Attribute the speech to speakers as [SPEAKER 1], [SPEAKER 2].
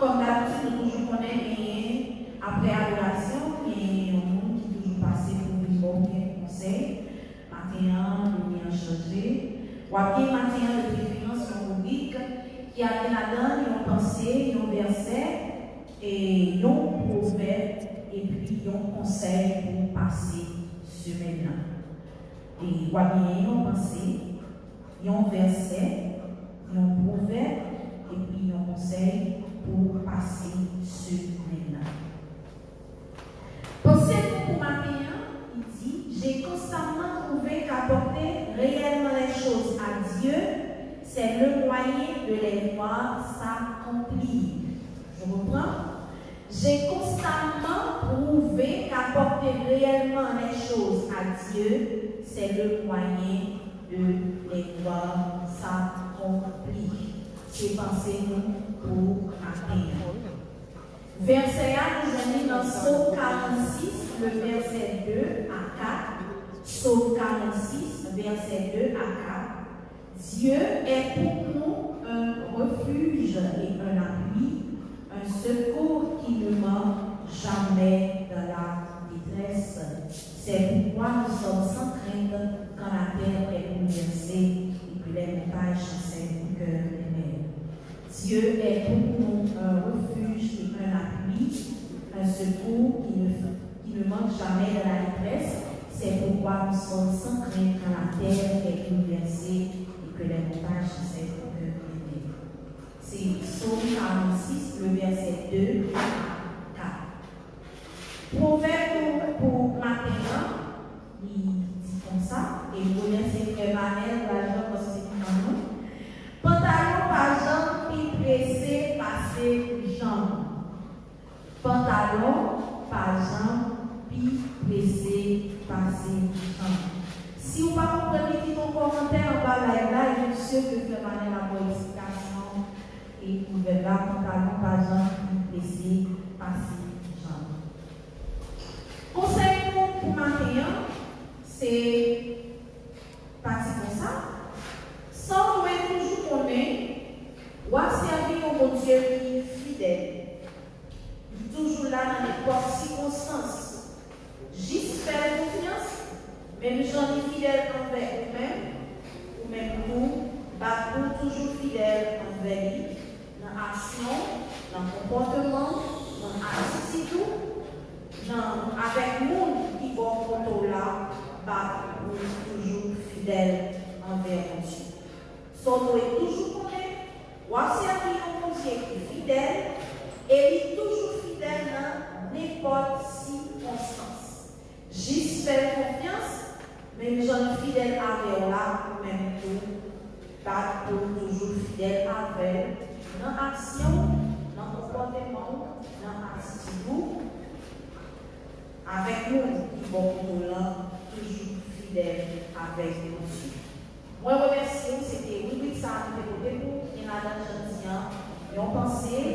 [SPEAKER 1] comme d'habitude, nous toujours connaissons après adoration, il y a un monde qui toujours passé pour une bonne conseil. Matin, nous avons changé. Ou bien matin, de préférence, une rubrique qui a été là-dedans, une pensée, un verset, et un proverbe, et puis un conseil pour passer semaine. Et ou bien une pensée, un verset, un proverbe, et puis un conseil pour passer semaine. Pensez-vous pour matin, il dit, j'ai constamment trouvé qu'apporter réellement les choses à Dieu, c'est le moyen de les voir s'accomplir. Je reprends. J'ai constamment prouvé qu'apporter réellement les choses à Dieu, c'est le moyen de les voir s'accomplir. C'est pensez-nous pour matin. Verset 1, nous venons dans Psaume 46, le verset 2 à 4. Psaume 46, verset 2 à 4. Dieu est pour nous un refuge et un appui, un secours qui ne manque jamais dans la détresse. C'est pourquoi nous sommes sans crainte quand la terre est bouleversée et que les montagnes chancellent au cœur des mers. Dieu est pour nous un refuge et un appui, un secours qui ne manque jamais dans la détresse. C'est pourquoi nous sommes sans crainte quand la terre est bouleversée et que les montagnes chancellent au cœur des mers. C'est Psaume 46, le verset 2 à 4. Proverbe pour matin, il dit comme ça, et vous remerciez Frère Manel, l'agent parce que c'est pour nous. Pantalon par jambe, puis pressé, passer jambe. Pantalon par jambe, puis pressé, passer jambe. Si vous ne comprenez pas, dites un commentaire en bas de la live, je suis sûr que Frère Manel a une explication. Et vous verrez pantalon par jambe, puis pressé, passer jambe. Conseil pour matin, c'est parti comme ça. Sans nous toujours connaître, ou à servir au bon Dieu qui est fidèle. Toujours là dans n'importe circonstance. Juste faire confiance, même j'en ai fidèle envers vous-même, ou même nous, pour toujours fidèle envers lui, dans l'action, dans le comportement, dans l'attitude, avec nous qui vont pour là, pour toujours fidèle envers Dieu. Son est toujours connaître, ou à servir au Dieu qui est fidèle, et il est toujours fidèle dans n'importe circonstance. Juste faire confiance, même j'en suis fidèle avec là, même tout, pour toujours fidèle avec dans l'action, dans le comportement, dans l'attitude, avec nous qui vont pour là, toujours fidèle avec Dieu. Moi, je remercie, c'était une rubrique ça, pour et la date, et on pensait